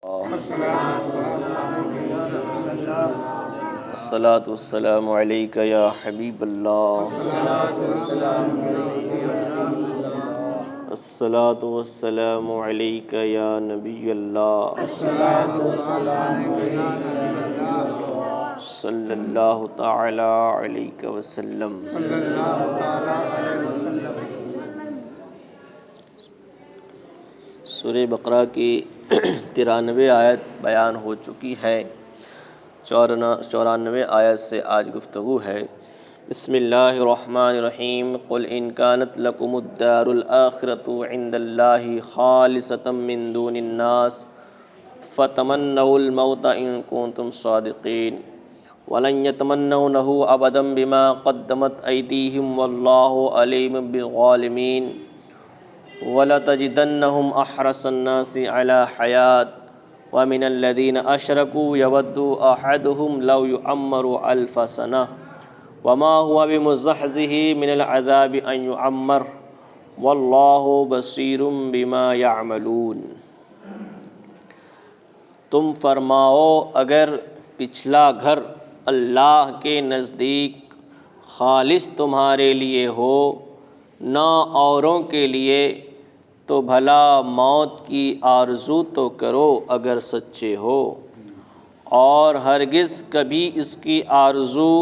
الصلاۃ والسلام علیک یا حبیب اللہ، الصلاۃ والسلام علیک یا نبی اللہ، صلی اللہ تعالی علیہ وسلم۔ سورہ بقرہ کی 93 آیت بیان ہو چکی ہے، 94 آیت سے آج گفتگو ہے۔ بسم اللہ الرحمن الرحیم۔ قل ان کانت لکم الدار الآخرۃ عند اللہ خالصۃ من دون الناس فتمنوا الموت ان کنتم صادقین ولن یتمنونہ ابدا بما قدمت ایدیہم واللہ علیم بالظالمین وَلَتَجِدَنَّهُمْ أَحْرَصَ النَّاسِ عَلَى حَيَاةٍ وَمِنَ الَّذِينَ أَشْرَكُوا يَوَدُّ أَحَدُهُمْ لَوْ يُعَمَّرُ أَلْفَ سَنَةٍ وَمَا هُوَ بِمُزَحْزِحِهِ مِنَ الْعَذَابِ أَن يُعَمَّرَ وَاللَّهُ بَصِيرٌ بِمَا يَعْمَلُونَ۔ تم فرماؤ اگر پچھلا گھر اللہ کے نزدیک خالص تمہارے لیے ہو، نہ اوروں کے لیے، تو بھلا موت کی آرزو تو کرو اگر سچے ہو، اور ہرگز کبھی اس کی آرزو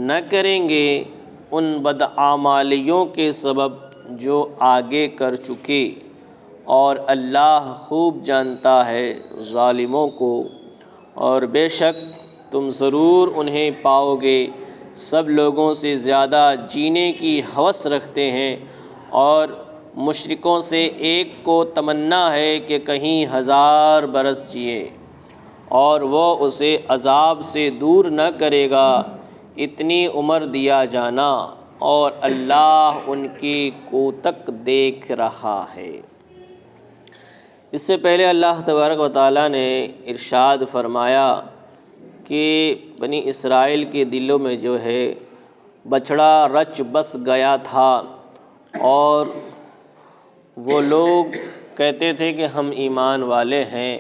نہ کریں گے ان بدعمالیوں کے سبب جو آگے کر چکے، اور اللہ خوب جانتا ہے ظالموں کو، اور بے شک تم ضرور انہیں پاؤ گے سب لوگوں سے زیادہ جینے کی ہوس رکھتے ہیں، اور مشرکوں سے ایک کو تمنا ہے کہ کہیں 1000 برس جیے، اور وہ اسے عذاب سے دور نہ کرے گا اتنی عمر دیا جانا، اور اللہ ان کی کوتک دیکھ رہا ہے۔ اس سے پہلے اللہ تبارک و تعالیٰ نے ارشاد فرمایا کہ بنی اسرائیل کے دلوں میں جو ہے بچھڑا رچ بس گیا تھا، اور وہ لوگ کہتے تھے کہ ہم ایمان والے ہیں۔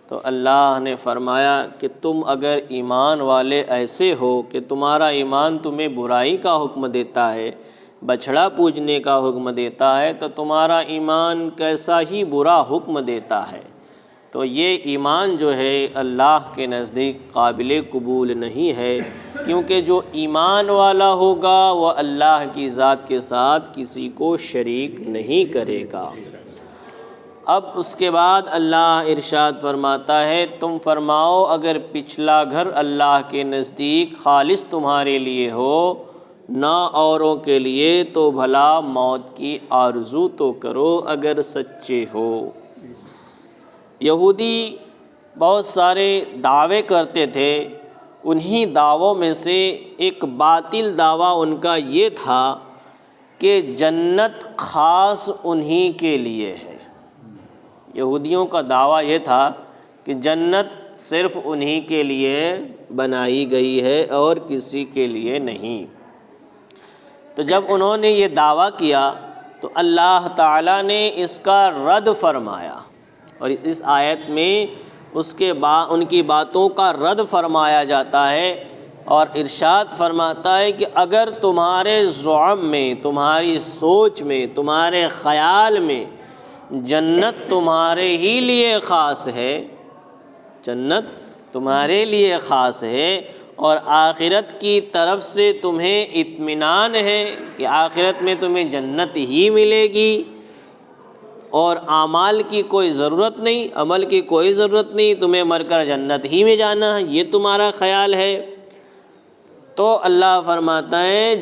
تو اللہ نے فرمایا کہ تم اگر ایمان والے ایسے ہو کہ تمہارا ایمان تمہیں برائی کا حکم دیتا ہے، بچھڑا پوجنے کا حکم دیتا ہے، تو تمہارا ایمان کیسا ہی برا حکم دیتا ہے۔ تو یہ ایمان جو ہے اللہ کے نزدیک قابل قبول نہیں ہے، کیونکہ جو ایمان والا ہوگا وہ اللہ کی ذات کے ساتھ کسی کو شریک نہیں کرے گا۔ اب اس کے بعد اللہ ارشاد فرماتا ہے تم فرماؤ اگر پچھلا گھر اللہ کے نزدیک خالص تمہارے لیے ہو، نہ اوروں کے لیے، تو بھلا موت کی آرزو تو کرو اگر سچے ہو۔ یہودی بہت سارے دعوے کرتے تھے، انہی دعووں میں سے ایک باطل دعویٰ ان کا یہ تھا کہ جنت خاص انہی کے لیے ہے۔ یہودیوں کا دعویٰ یہ تھا کہ جنت صرف انہی کے لیے بنائی گئی ہے اور کسی کے لیے نہیں۔ تو جب انہوں نے یہ دعویٰ کیا تو اللہ تعالیٰ نے اس کا رد فرمایا، اور اس آیت میں ان کی باتوں کا رد فرمایا جاتا ہے، اور ارشاد فرماتا ہے کہ اگر تمہارے زعم میں، تمہاری سوچ میں، تمہارے خیال میں جنت تمہارے ہی لیے خاص ہے، جنت تمہارے لیے خاص ہے، اور آخرت کی طرف سے تمہیں اطمینان ہے کہ آخرت میں تمہیں جنت ہی ملے گی، اور اعمال کی کوئی ضرورت نہیں، عمل کی کوئی ضرورت نہیں، تمہیں مر کر جنت ہی میں جانا ہے، یہ تمہارا خیال ہے، تو اللہ فرماتا ہے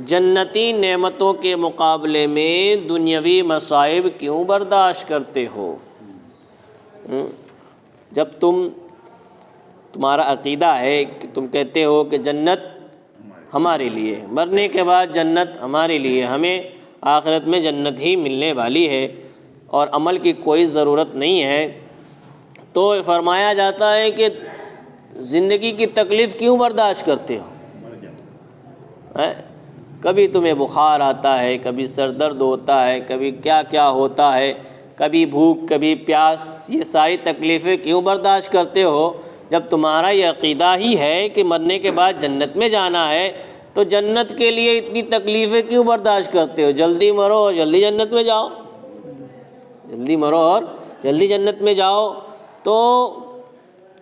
جنتی نعمتوں کے مقابلے میں دنیاوی مصائب کیوں برداشت کرتے ہو؟ جب تمہارا عقیدہ ہے کہ تم کہتے ہو کہ جنت ہمارے لیے، مرنے کے بعد جنت ہمارے لیے، ہمیں آخرت میں جنت ہی ملنے والی ہے اور عمل کی کوئی ضرورت نہیں ہے، تو فرمایا جاتا ہے کہ زندگی کی تکلیف کیوں برداشت کرتے ہو؟ کبھی تمہیں بخار آتا ہے، کبھی سر درد ہوتا ہے، کبھی کیا کیا ہوتا ہے، کبھی بھوک کبھی پیاس، یہ ساری تکلیفیں کیوں برداشت کرتے ہو؟ جب تمہارا یہ عقیدہ ہی ہے کہ مرنے کے بعد جنت میں جانا ہے تو جنت کے لیے اتنی تکلیفیں کیوں برداشت کرتے ہو؟ جلدی مرو اور جلدی جنت میں جاؤ، جلدی مرو اور جلدی جنت میں جاؤ۔ تو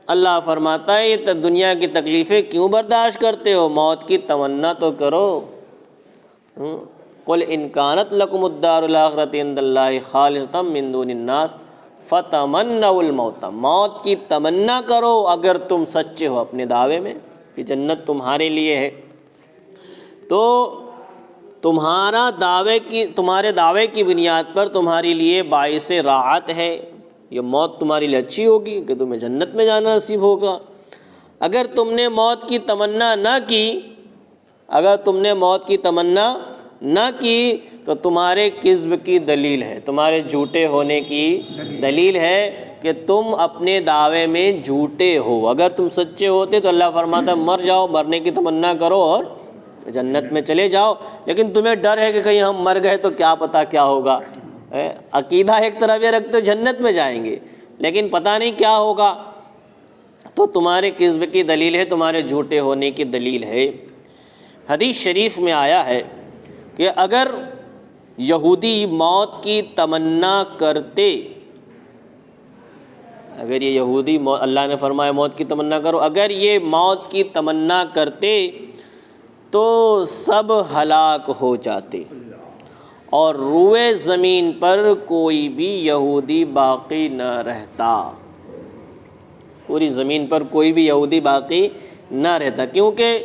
اللہ فرماتا ہے یہ دنیا کی تکلیفیں کیوں برداشت کرتے ہو؟ موت کی تمنا تو کرو۔ قل ان کانت لکم الدار الاخرۃ عند اللہ خالصۃ من دون الناس فتمنوا الموت، موت کی تمنا کرو اگر تم سچے ہو اپنے دعوے میں کہ جنت تمہارے لیے ہے۔ تو تمہارے دعوے کی بنیاد پر تمہارے لیے باعث راحت ہے، یہ موت تمہارے لیے اچھی ہوگی کہ تمہیں جنت میں جانا نصیب ہوگا۔ اگر تم نے موت کی تمنا نہ کی، اگر تم نے موت کی تمنا نہ کی تو تمہارے کذب کی دلیل ہے، تمہارے جھوٹے ہونے کی دلیل ہے کہ تم اپنے دعوے میں جھوٹے ہو۔ اگر تم سچے ہوتے تو اللہ فرماتا ہے مر جاؤ، مرنے کی تمنا کرو اور جنت میں چلے جاؤ، لیکن تمہیں ڈر ہے کہ کہیں ہم مر گئے تو کیا پتہ کیا ہوگا۔ عقیدہ ایک طرف یہ رکھتے ہو جنت میں جائیں گے، لیکن پتہ نہیں کیا ہوگا، تو تمہارے کذب کی دلیل ہے، تمہارے جھوٹے ہونے کی دلیل ہے۔ حدیث شریف میں آیا ہے کہ اگر یہودی موت کی تمنا کرتے، اگر یہ یہودی اللہ نے فرمایا موت کی تمنا کرو، اگر یہ موت کی تمنا کرتے تو سب ہلاک ہو جاتے اور روئے زمین پر کوئی بھی یہودی باقی نہ رہتا، پوری زمین پر کوئی بھی یہودی باقی نہ رہتا، کیونکہ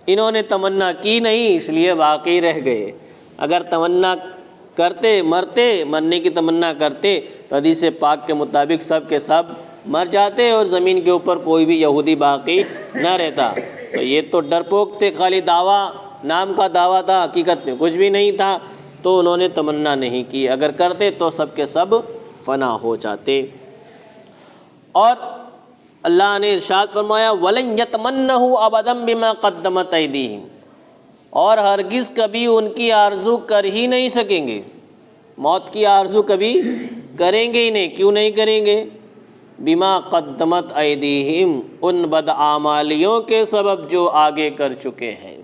انہوں نے تمنا کی نہیں اس لیے باقی رہ گئے۔ اگر تمنا کرتے، مرنے کی تمنا کرتے تو حدیث پاک کے مطابق سب کے سب مر جاتے اور زمین کے اوپر کوئی بھی یہودی باقی نہ رہتا۔ تو یہ تو ڈرپوک تھے، خالی دعویٰ، نام کا دعویٰ تھا، حقیقت میں کچھ بھی نہیں تھا، تو انہوں نے تمنا نہیں کی، اگر کرتے تو سب کے سب فنا ہو جاتے۔ اور اللہ نے ارشاد فرمایا وَلَن يَتْمَنَّهُ أَبَدًا بِمَا قَدَّمَتْ أَيْدِيهِمْ، اور ہرگز کبھی ان کی آرزو کر ہی نہیں سکیں گے، موت کی آرزو کبھی کریں گے ہی نہیں۔ کیوں نہیں کریں گے؟ بما قدمت ایدیہم، ان بدعمالیوں کے سبب جو آگے کر چکے ہیں،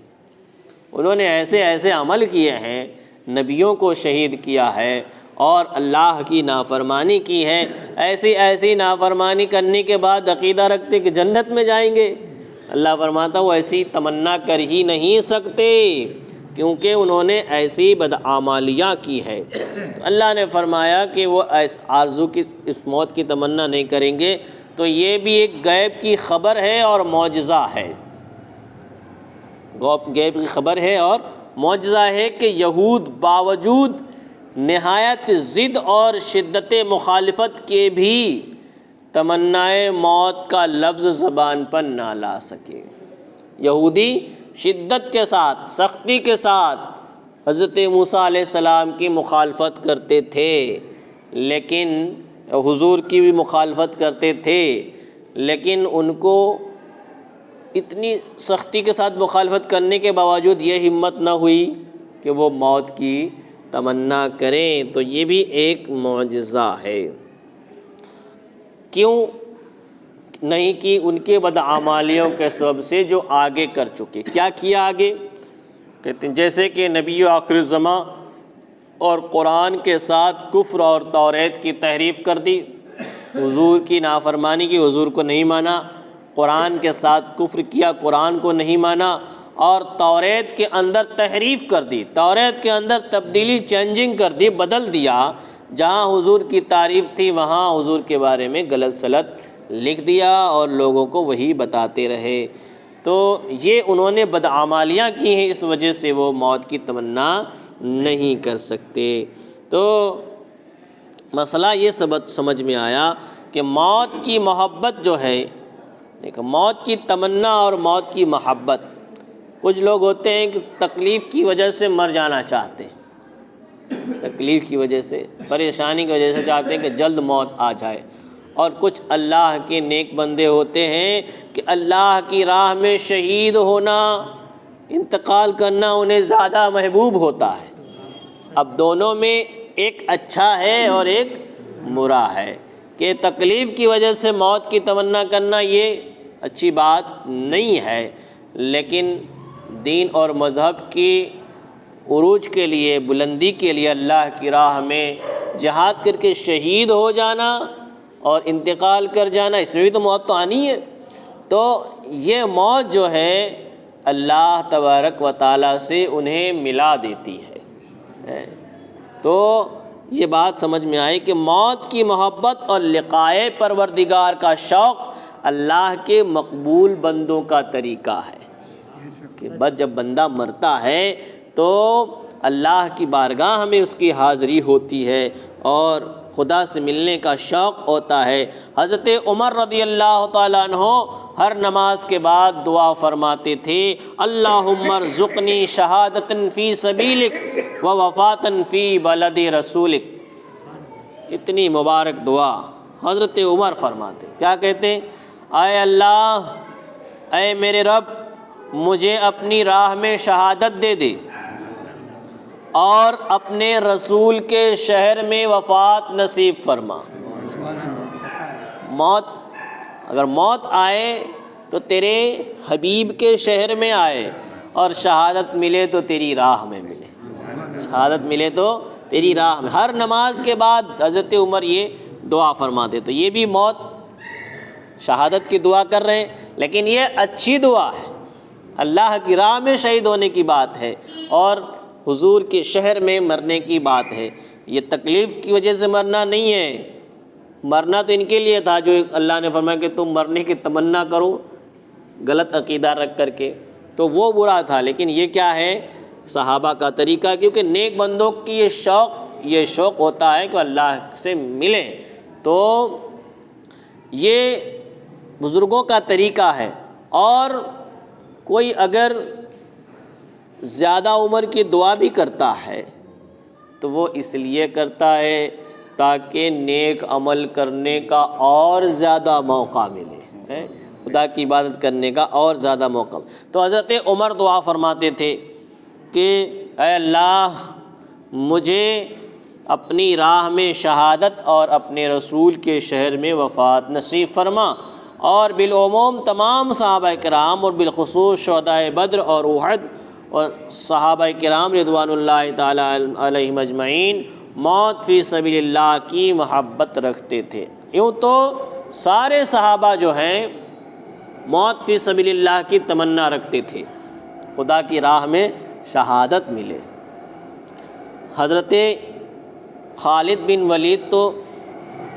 انہوں نے ایسے ایسے عمل کیے ہیں، نبیوں کو شہید کیا ہے اور اللہ کی نافرمانی کی ہے، ایسی نافرمانی کرنے کے بعد عقیدہ رکھتے کہ جنت میں جائیں گے۔ اللہ فرماتا وہ ایسی تمنا کر ہی نہیں سکتے کیونکہ انہوں نے ایسی بدعمالیاں کی ہے۔ اللہ نے فرمایا کہ وہ آرزو کی اس موت کی تمنا نہیں کریں گے، تو یہ بھی ایک غیب کی خبر ہے اور معجزہ ہے، غیب کی خبر ہے اور معجزہ ہے کہ یہود باوجود نہایت ضد اور شدت مخالفت کے بھی تمنائے موت کا لفظ زبان پر نہ لا سکے۔ یہودی شدت کے ساتھ، سختی کے ساتھ حضرت موسیٰ علیہ السلام کی مخالفت کرتے تھے، لیکن حضور کی بھی مخالفت کرتے تھے، لیکن ان کو اتنی سختی کے ساتھ مخالفت کرنے کے باوجود یہ ہمت نہ ہوئی کہ وہ موت کی تمنا کریں، تو یہ بھی ایک معجزہ ہے۔ کیوں نہیں کی؟ ان کے بدعمالیوں کے سبب سے جو آگے کر چکے۔ کیا کیا آگے؟ کہتے ہیں جیسے کہ نبی آخر الزماں اور قرآن کے ساتھ کفر اور توریت کی تحریف کر دی، حضور کی نافرمانی کی، حضور کو نہیں مانا، قرآن کے ساتھ کفر کیا، قرآن کو نہیں مانا، اور توریت کے اندر تحریف کر دی، توریت کے اندر تبدیلی، چینجنگ کر دی، بدل دیا، جہاں حضور کی تعریف تھی وہاں حضور کے بارے میں غلط سلط لکھ دیا اور لوگوں کو وہی بتاتے رہے۔ تو یہ انہوں نے بدعمالیاں کی ہیں، اس وجہ سے وہ موت کی تمنا نہیں کر سکتے۔ تو مسئلہ یہ سمجھ میں آیا کہ موت کی محبت جو ہے، موت کی تمنا اور موت کی محبت، کچھ لوگ ہوتے ہیں کہ تکلیف کی وجہ سے مر جانا چاہتے ہیں، تکلیف کی وجہ سے، پریشانی کی وجہ سے چاہتے ہیں کہ جلد موت آ جائے، اور کچھ اللہ کے نیک بندے ہوتے ہیں کہ اللہ کی راہ میں شہید ہونا، انتقال کرنا انہیں زیادہ محبوب ہوتا ہے۔ اب دونوں میں ایک اچھا ہے اور ایک برا ہے کہ تکلیف کی وجہ سے موت کی تمنا کرنا یہ اچھی بات نہیں ہے، لیکن دین اور مذہب کی عروج کے لیے، بلندی کے لیے اللہ کی راہ میں جہاد کر کے شہید ہو جانا اور انتقال کر جانا، اس میں بھی تو موت تو آنی ہے۔ تو یہ موت جو ہے اللہ تبارک و تعالیٰ سے انہیں ملا دیتی ہے۔ تو یہ بات سمجھ میں آئی کہ موت کی محبت اور لقائے پروردگار کا شوق اللہ کے مقبول بندوں کا طریقہ ہے کہ بس جب بندہ مرتا ہے تو اللہ کی بارگاہ میں اس کی حاضری ہوتی ہے اور خدا سے ملنے کا شوق ہوتا ہے۔ حضرت عمر رضی اللہ تعالیٰ عنہ ہر نماز کے بعد دعا فرماتے تھے، اللہم ارزقنی شہادتاً فی سبیلک و وفاتاً فی بلد رسولک۔ اتنی مبارک دعا حضرت عمر فرماتے، کیا کہتے ہیں؟ اے اللہ، اے میرے رب، مجھے اپنی راہ میں شہادت دے دے اور اپنے رسول کے شہر میں وفات نصیب فرما۔ اگر موت آئے تو تیرے حبیب کے شہر میں آئے، اور شہادت ملے تو تیری راہ میں ملے، شہادت ملے تو تیری راہ میں۔ ہر نماز کے بعد حضرت عمر یہ دعا فرماتے، تو یہ بھی موت شہادت کی دعا کر رہے ہیں، لیکن یہ اچھی دعا ہے، اللہ کی راہ میں شہید ہونے کی بات ہے اور حضور کے شہر میں مرنے کی بات ہے۔ یہ تکلیف کی وجہ سے مرنا نہیں ہے، مرنا تو ان کے لیے تھا جو اللہ نے فرمایا کہ تم مرنے کی تمنا کرو غلط عقیدہ رکھ کر کے، تو وہ برا تھا، لیکن یہ کیا ہے؟ صحابہ کا طریقہ، کیونکہ نیک بندوں کی یہ شوق ہوتا ہے کہ اللہ سے ملیں، تو یہ بزرگوں کا طریقہ ہے۔ اور کوئی اگر زیادہ عمر کی دعا بھی کرتا ہے تو وہ اس لیے کرتا ہے تاکہ نیک عمل کرنے کا اور زیادہ موقع ملے، خدا کی عبادت کرنے کا اور زیادہ موقع۔ تو حضرت عمر دعا فرماتے تھے کہ اے اللہ، مجھے اپنی راہ میں شہادت اور اپنے رسول کے شہر میں وفات نصیب فرما، اور بالعموم تمام صحابہ کرام اور بالخصوص شہدائے بدر اور احد اور صحابہ کرام رضوان اللہ تعالیٰ علیہم اجمعین موت فی سبیل اللہ کی محبت رکھتے تھے۔ یوں تو سارے صحابہ جو ہیں موت فی سبیل اللہ کی تمنا رکھتے تھے، خدا کی راہ میں شہادت ملے۔ حضرت خالد بن ولید تو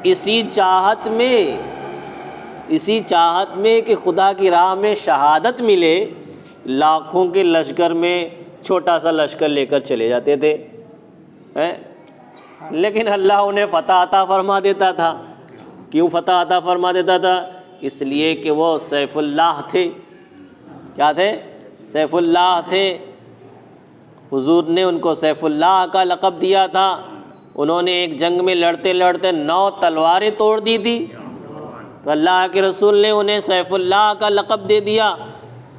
اسی چاہت میں کہ خدا کی راہ میں شہادت ملے، لاکھوں کے لشکر میں چھوٹا سا لشکر لے کر چلے جاتے تھے، لیکن اللہ انہیں فتح عطا فرما دیتا تھا۔ کیوں فتح عطا فرما دیتا تھا؟ اس لیے کہ وہ سیف اللہ تھے۔ کیا تھے؟ سیف اللہ تھے۔ حضور نے ان کو سیف اللہ کا لقب دیا تھا۔ انہوں نے ایک جنگ میں لڑتے لڑتے 9 تلواریں توڑ دی تھی، تو اللہ کے رسول نے انہیں سیف اللہ کا لقب دے دیا۔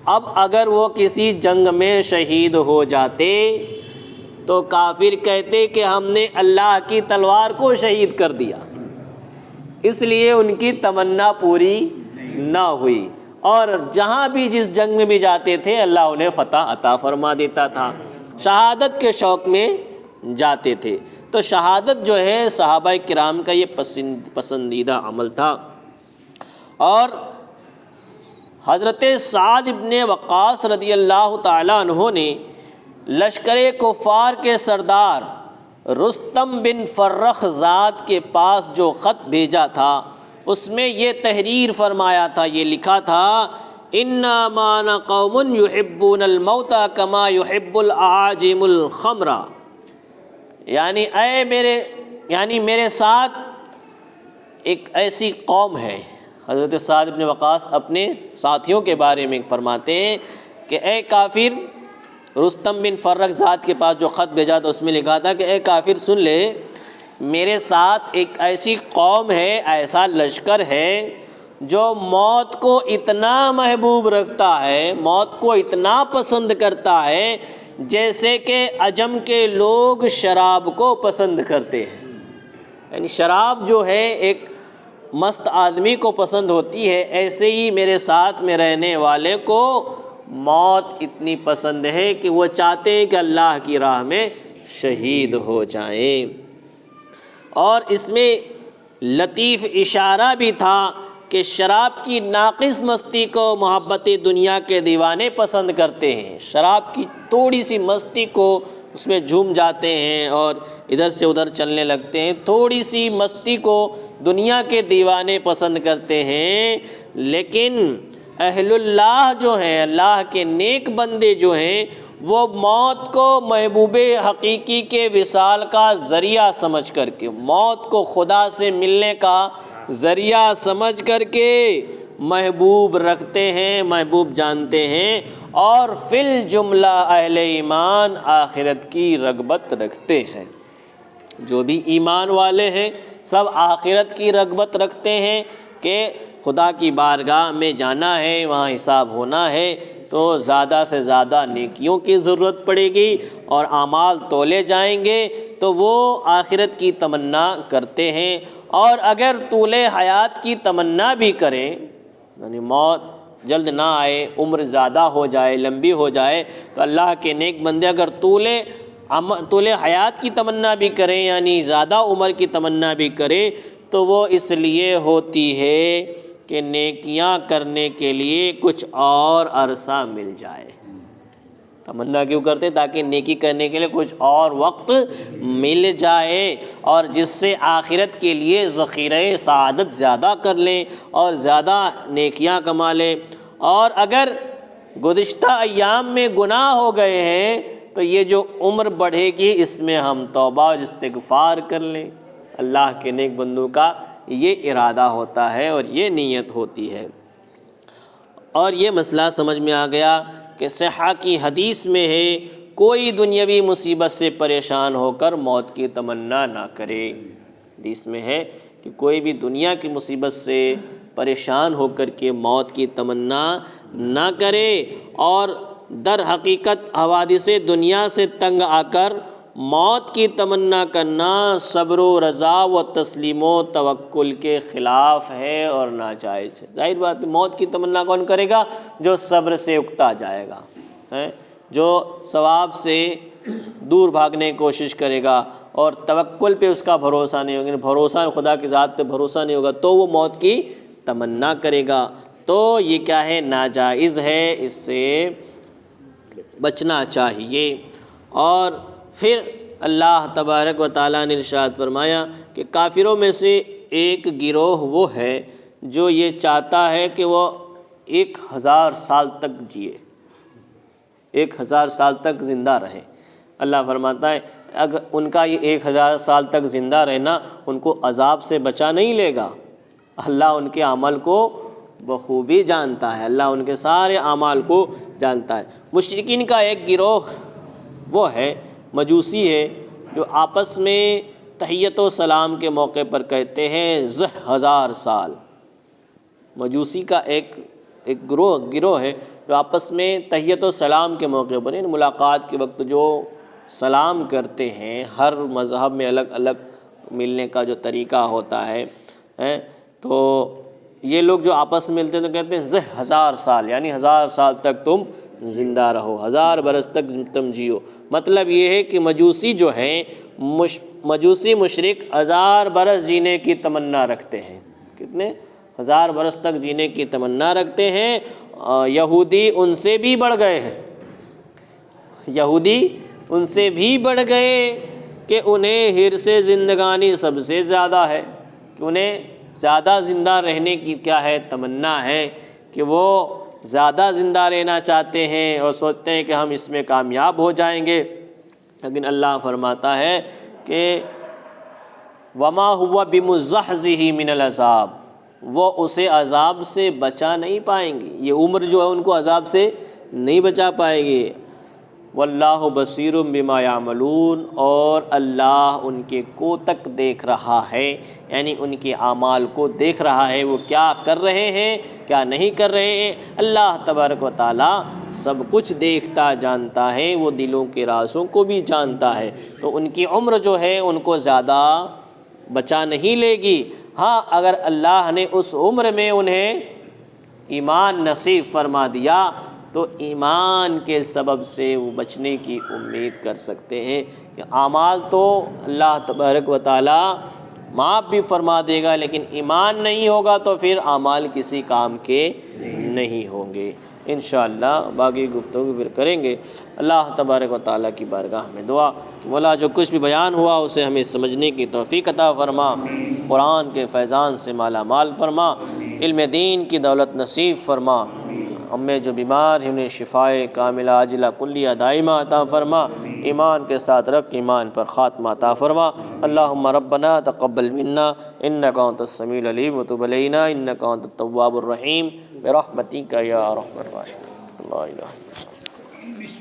اب اگر وہ کسی جنگ میں شہید ہو جاتے تو کافر کہتے کہ ہم نے اللہ کی تلوار کو شہید کر دیا، اس لیے ان کی تمنا پوری نہ ہوئی، اور جہاں بھی جس جنگ میں بھی جاتے تھے اللہ انہیں فتح عطا فرما دیتا تھا، شہادت کے شوق میں جاتے تھے۔ تو شہادت جو ہے صحابہ کرام کا یہ پسندیدہ عمل تھا۔ اور حضرت سعد بن وقاص رضی اللہ تعالیٰ عنہ نے لشکر کفار کے سردار رستم بن فرخزاد کے پاس جو خط بھیجا تھا اس میں یہ تحریر فرمایا تھا، یہ لکھا تھا، اِنَّا مَعَنَا قَوْمٌ يُحِبُّونَ الْمَوْتَ كَمَا يُحِبُّ الْأَعَاجِمُ الْخَمْرَ، یعنی میرے ساتھ ایک ایسی قوم ہے۔ حضرت سعد بن وقاص اپنے ساتھیوں کے بارے میں فرماتے ہیں کہ اے کافر، رستم بن فرخزاد کے پاس جو خط بھیجا تھا اس میں لکھا تھا کہ اے کافر سن لے، میرے ساتھ ایک ایسی قوم ہے، ایسا لشکر ہے جو موت کو اتنا محبوب رکھتا ہے، موت کو اتنا پسند کرتا ہے جیسے کہ عجم کے لوگ شراب کو پسند کرتے ہیں۔ یعنی شراب جو ہے ایک مست آدمی کو پسند ہوتی ہے، ایسے ہی میرے ساتھ میں رہنے والے کو موت اتنی پسند ہے کہ وہ چاہتے ہیں کہ اللہ کی راہ میں شہید ہو جائیں۔ اور اس میں لطیف اشارہ بھی تھا کہ شراب کی ناقص مستی کو محبت دنیا کے دیوانے پسند کرتے ہیں، شراب کی تھوڑی سی مستی کو اس میں جھوم جاتے ہیں اور ادھر سے ادھر چلنے لگتے ہیں، تھوڑی سی مستی کو دنیا کے دیوانے پسند کرتے ہیں، لیکن اہل اللہ جو ہیں، اللہ کے نیک بندے جو ہیں، وہ موت کو محبوب حقیقی کے وصال کا ذریعہ سمجھ کر کے، موت کو خدا سے ملنے کا ذریعہ سمجھ کر کے محبوب رکھتے ہیں، محبوب جانتے ہیں، اور فی الجملہ اہل ایمان آخرت کی رغبت رکھتے ہیں۔ جو بھی ایمان والے ہیں سب آخرت کی رغبت رکھتے ہیں کہ خدا کی بارگاہ میں جانا ہے، وہاں حساب ہونا ہے، تو زیادہ سے زیادہ نیکیوں کی ضرورت پڑے گی اور اعمال تولے جائیں گے، تو وہ آخرت کی تمنا کرتے ہیں۔ اور اگر طول حیات کی تمنا بھی کریں، یعنی موت جلد نہ آئے، عمر زیادہ ہو جائے، لمبی ہو جائے، تو اللہ کے نیک بندے اگر طول حیات کی تمنا بھی کریں، یعنی زیادہ عمر کی تمنا بھی کریں، تو وہ اس لیے ہوتی ہے کہ نیکیاں کرنے کے لیے کچھ اور عرصہ مل جائے۔ تمنا کیوں کرتے؟ تاکہ نیکی کرنے کے لیے کچھ اور وقت مل جائے، اور جس سے آخرت کے لیے ذخیرہ سعادت زیادہ کر لیں اور زیادہ نیکیاں کما لیں۔ اور اگر گزشتہ ایام میں گناہ ہو گئے ہیں تو یہ جو عمر بڑھے گی اس میں ہم توبہ اور استغفار کر لیں۔ اللہ کے نیک بندوں کا یہ ارادہ ہوتا ہے اور یہ نیت ہوتی ہے۔ اور یہ مسئلہ سمجھ میں آ گیا کہ صحیح کی حدیث میں ہے کوئی دنیاوی مصیبت سے پریشان ہو کر موت کی تمنا نہ کرے۔ حدیث میں ہے کہ کوئی بھی دنیا کی مصیبت سے پریشان ہو کر کے موت کی تمنا نہ کرے، اور در حقیقت حوادث دنیا سے تنگ آ کر موت کی تمنا کرنا صبر و رضا و تسلیم و توکل کے خلاف ہے اور ناجائز ہے۔ ظاہر بات ہے، موت کی تمنا کون کرے گا؟ جو صبر سے اکتا جائے گا، جو ثواب سے دور بھاگنے کی کوشش کرے گا اور توکل پہ اس کا بھروسہ نہیں ہوگا، بھروسہ خدا کی ذات پہ بھروسہ نہیں ہوگا، تو وہ موت کی تمنا کرے گا، تو یہ کیا ہے؟ ناجائز ہے، اس سے بچنا چاہیے۔ اور پھر اللہ تبارک و تعالیٰ نے ارشاد فرمایا کہ کافروں میں سے ایک گروہ وہ ہے جو یہ چاہتا ہے کہ وہ 1000 سال تک جیے، 1000 سال تک زندہ رہے۔ اللہ فرماتا ہے اگر ان کا یہ 1000 سال تک زندہ رہنا ان کو عذاب سے بچا نہیں لے گا۔ اللہ ان کے عمل کو بخوبی جانتا ہے، اللہ ان کے سارے اعمال کو جانتا ہے۔ مشرکین کا ایک گروہ وہ ہے، مجوسی ہے، جو آپس میں تحیت و سلام کے موقع پر کہتے ہیں 1000 سال۔ مجوسی کا ایک گروہ ہے جو آپس میں تحیت و سلام کے موقع پر، یعنی ملاقات کے وقت جو سلام کرتے ہیں، ہر مذہب میں الگ الگ ملنے کا جو طریقہ ہوتا ہے، تو یہ لوگ جو آپس میں ملتے ہیں تو کہتے ہیں 1000 سال، یعنی 1000 سال تک تم زندہ رہو، 1000 برس تک تم جیو۔ مطلب یہ ہے کہ مجوسی جو ہیں، مجوسی مشرک 1000 برس جینے کی تمنا رکھتے ہیں۔ کتنے؟ 1000 برس تک جینے کی تمنا رکھتے ہیں۔ یہودی ان سے بھی بڑھ گئے ہیں، یہودی ان سے بھی بڑھ گئے کہ انہیں حرص زندگانی سب سے زیادہ ہے، کہ انہیں زیادہ زندہ رہنے کی کیا ہے؟ تمنا ہے، کہ وہ زیادہ زندہ رہنا چاہتے ہیں اور سوچتے ہیں کہ ہم اس میں کامیاب ہو جائیں گے۔ لیکن اللہ فرماتا ہے کہ وَمَا هُوَ بِمُزَّحْزِهِ مِنَ الْعَذَابِ، وہ اسے عذاب سے بچا نہیں پائیں گے، یہ عمر جو ہے ان کو عذاب سے نہیں بچا پائے گی۔ وَاللَّهُ بَصِيرٌ بِمَا يَعْمَلُونَ، اور اللہ ان کے کوتک دیکھ رہا ہے، یعنی ان کے اعمال کو دیکھ رہا ہے، وہ کیا کر رہے ہیں کیا نہیں کر رہے ہیں۔ اللہ تبارک و تعالیٰ سب کچھ دیکھتا جانتا ہے، وہ دلوں کے رازوں کو بھی جانتا ہے، تو ان کی عمر جو ہے ان کو زیادہ بچا نہیں لے گی۔ ہاں اگر اللہ نے اس عمر میں انہیں ایمان نصیب فرما دیا تو ایمان کے سبب سے وہ بچنے کی امید کر سکتے ہیں کہ اعمال تو اللہ تبارک و تعالی معاف بھی فرما دے گا، لیکن ایمان نہیں ہوگا تو پھر اعمال کسی کام کے نہیں ہوں گے۔ انشاءاللہ باقی گفتگو پھر کریں گے۔ اللہ تبارک و تعالیٰ کی بارگاہ میں دعا کہ مولا جو کچھ بھی بیان ہوا اسے ہمیں سمجھنے کی توفیق عطا فرما، قرآن کے فیضان سے مالا مال فرما، علم دین کی دولت نصیب فرما، ہم میں جو بیمار ہیں انہیں شفائے کاملہ عاجلہ کلیہ دائمہ عطا فرما، ایمان کے ساتھ رکھ ایمان پر خاتمہ عطا فرما۔ اللہم ربنا تقبل منا انک انت السمیع العلیم وتب علینا انک انت التواب الرحیم برحمتک یا ارحم الراحمین۔ لا الہ الا اللہ۔